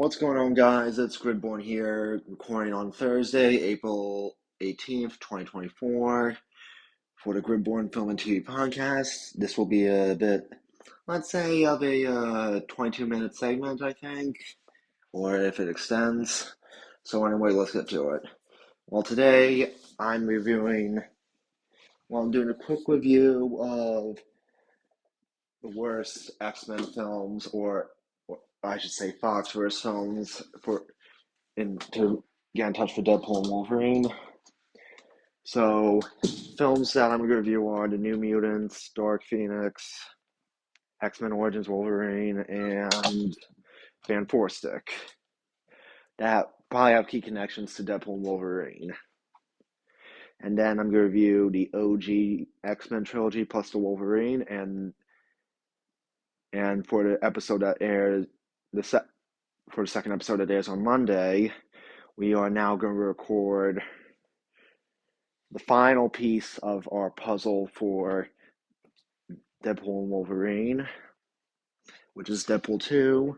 What's going on, guys? It's Gridborn here, recording on Thursday, April 18th, 2024, for the Gridborn Film and TV podcast. This will be a bit, let's say, of a 22-minute segment, I think, or if it extends. So anyway, let's get to it. Well, today I'm I'm doing a quick review of the worst X-Men films, or I should say foxverse films, to get in touch for Deadpool and Wolverine. So, films that I'm going to review are The New Mutants, Dark Phoenix, X-Men Origins Wolverine, and Fan Four Stick. That probably have key connections to Deadpool and Wolverine. And then I'm going to review the OG X-Men trilogy plus the Wolverine, and for the episode that airs for the second episode that airs on Monday, we are now going to record the final piece of our puzzle for Deadpool and Wolverine, which is Deadpool 2,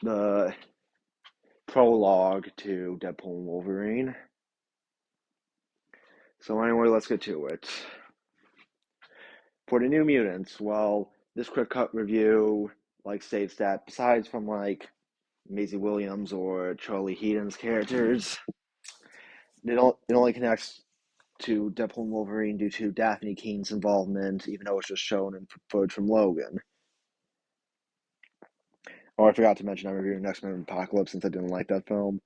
the prologue to Deadpool and Wolverine. So anyway, let's get to it. For the New Mutants, well, this quick cut review states that besides from Maisie Williams or Charlie Heaton's characters, it only connects to Deadpool and Wolverine due to Daphne Keene's involvement, even though it's just shown in footage from Logan. Oh, I forgot to mention I'm reviewing X-Men Apocalypse since I didn't like that film.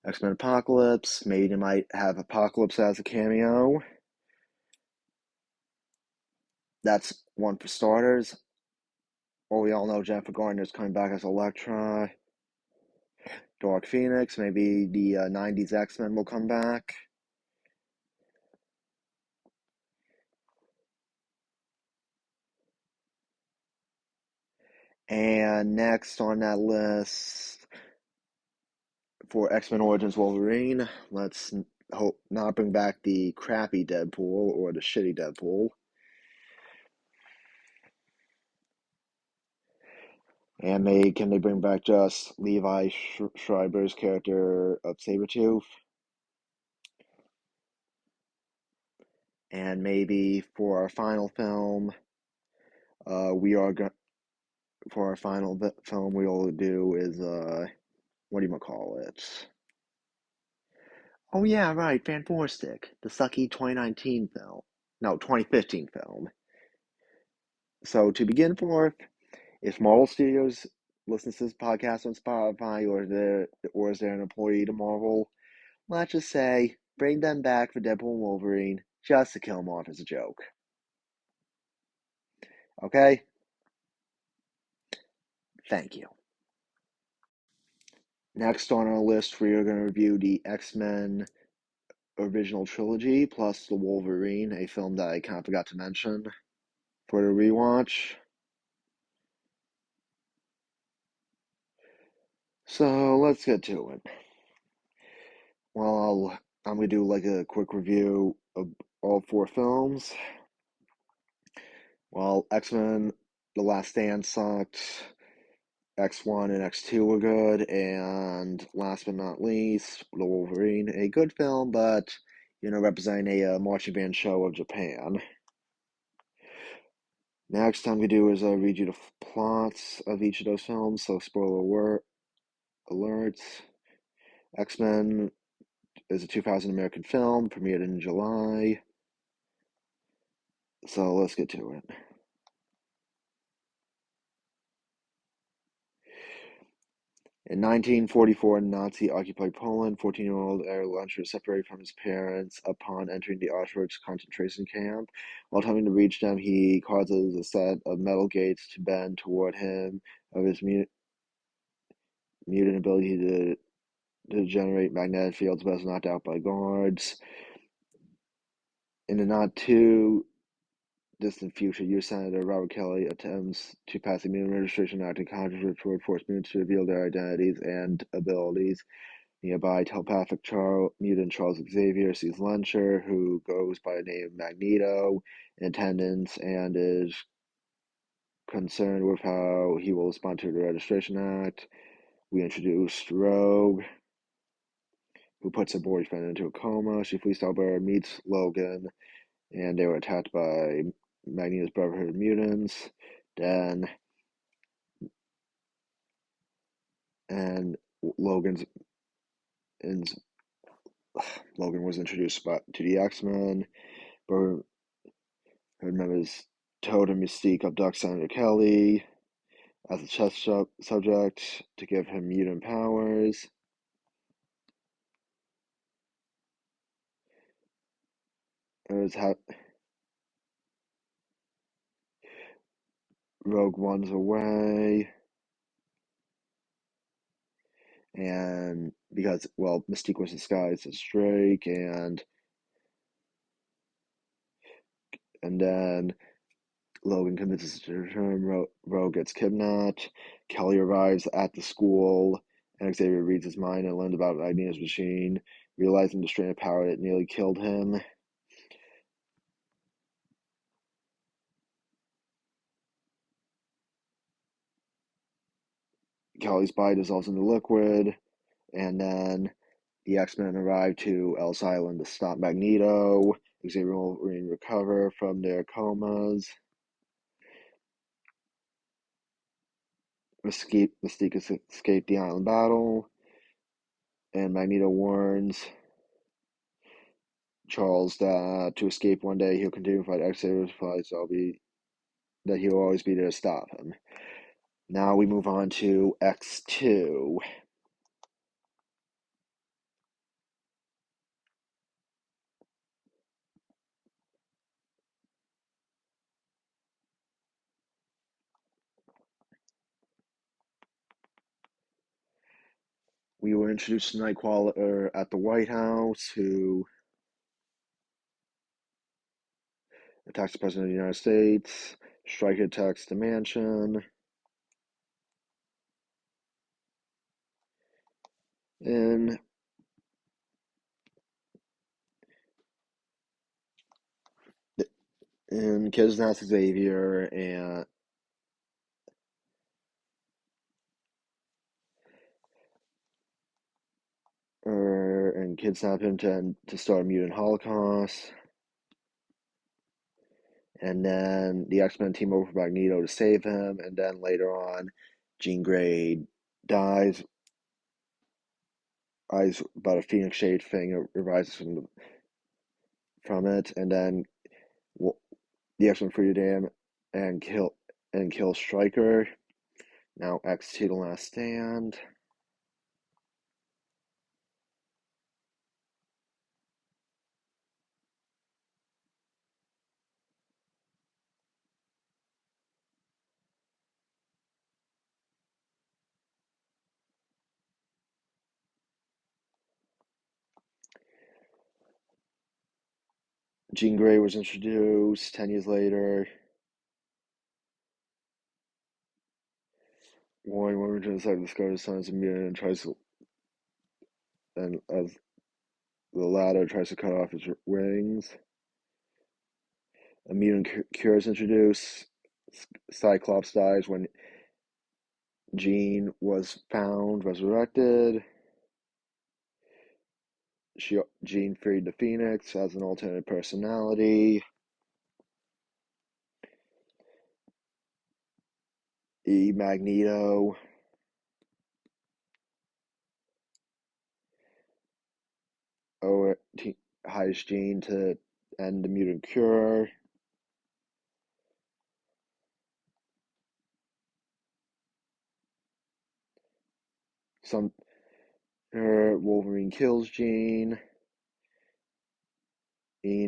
X-Men Apocalypse, maybe they might have Apocalypse as a cameo. That's one for starters. Or we all know Jennifer Garner's coming back as Elektra. Dark Phoenix, maybe the 90s X-Men will come back. And next on that list, for X-Men Origins Wolverine, let's hope not bring back the crappy Deadpool or the shitty Deadpool. And can they bring back just Levi Schreiber's character of Sabretooth? And maybe for our final film, for our final film we'll do is what do you call it? Oh yeah, right, Fan Four Stick, the sucky 2019 film. No, 2015 film. So to begin forth, if Marvel Studios listens to this podcast on Spotify, or is there an employee to Marvel, let's just say bring them back for Deadpool and Wolverine just to kill them off as a joke. Okay? Thank you. Next on our list, we are going to review the X-Men original trilogy plus the Wolverine, a film that I kind of forgot to mention for the rewatch. So let's get to it. Well, I'm going to do a quick review of all four films. Well, X-Men The Last Stand sucked. X1 and X2 were good, and last but not least, The Wolverine, a good film, but, representing a marching band show of Japan. Next, I'm going to do is read you the plots of each of those films, so spoiler alerts. X-Men is a 2000 American film, premiered in July. So let's get to it. In 1944, Nazi-occupied Poland, 14-year-old Erich Luncher is separated from his parents upon entering the Auschwitz concentration camp. While attempting to reach them, he causes a set of metal gates to bend toward him. Of his mutant ability to generate magnetic fields, but is knocked out by guards. In the not too distant future, U.S. Senator Robert Kelly attempts to pass a mutant registration act in Congress which would force mutants to reveal their identities and abilities. Nearby, telepathic mutant Charles Xavier sees Luncher, who goes by the name Magneto, in attendance and is concerned with how he will respond to the Registration Act. We introduced Rogue, who puts her boyfriend into a coma. She flees to Alberta, meets Logan, and they were attacked by Magneto's Brotherhood of Mutants. Then, and Logan's Logan was introduced to the X-Men. Brotherhood members Toad and Mystique abduct Senator Kelly as a test subject to give him mutant powers. Rogue runs away, and because, well, Mystique was disguised as Drake, and then Logan convinces her to return. Rogue gets kidnapped. Kelly arrives at the school, and Xavier reads his mind and learns about Magneto's machine, realizing the strain of power that nearly killed him. Kelly's body dissolves into liquid, and then the X-Men arrive to Ellis Island to stop Magneto. Xavier and Wolverine recover from their comas. Mystique escape the island battle, and Magneto warns Charles that to escape one day he'll continue to fight Xavier's fights. That he'll always be there to stop him. Now we move on to X2. We were introduced to Nightcrawler at the White House, who attacks the President of the United States. Stryker attacks the mansion. And kidnaps Xavier and kidnap him to start a mutant holocaust. And then the X-Men team over for Magneto to save him, and then later on, Jean Grey dies about a Phoenix Shade thing arises from it, and then the X-Men free him and kill Stryker. Now X2 The Last Stand. Jean Grey was introduced 10 years later. Warren Worthington decided to discover his son is a mutant and tries to, and as the latter tries to cut off his wings. A mutant cure is introduced. Cyclops dies when Jean was found resurrected. Jean freed the Phoenix as an alternate personality. Magneto hires Jean to end the mutant cure. Wolverine kills Jean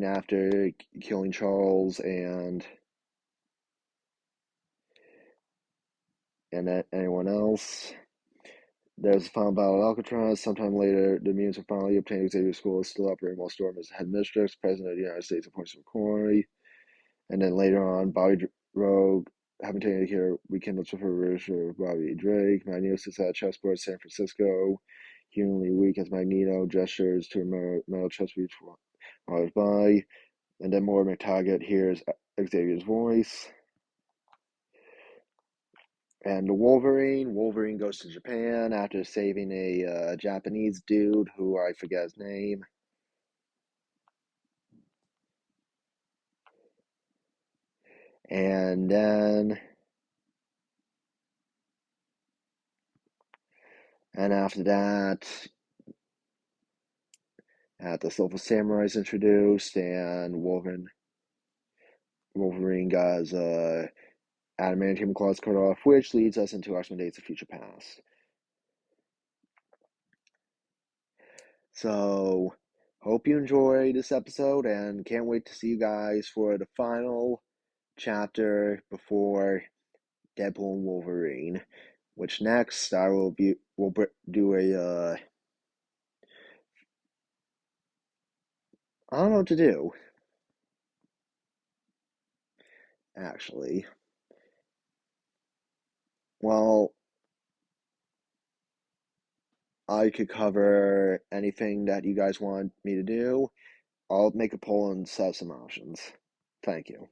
after killing Charles and anyone else. There's a final battle at Alcatraz. Sometime later, the mutants are finally obtained. Xavier School is still operating while Storm is headmistress. President of the United States appoints McCoy. And then later on, Bobby Rogue, having taken it here, rekindles with her relationship with Bobby Drake. Magneto sits at a chessboard, San Francisco. Humanly weak as Magneto gestures to a metal chessboard while by. And then more McTaggart hears Xavier's voice. And Wolverine goes to Japan after saving a Japanese dude who I forget his name. And then, and after that, the Silver Samurai is introduced, and Wolverine got his adamantium claws cut off, which leads us into X-Men Days of Future Past. So, hope you enjoyed this episode, and can't wait to see you guys for the final chapter before Deadpool and Wolverine. Which next I will do a I don't know what to do actually. Well, I could cover anything that you guys want me to do. I'll make a poll and set some options. Thank you.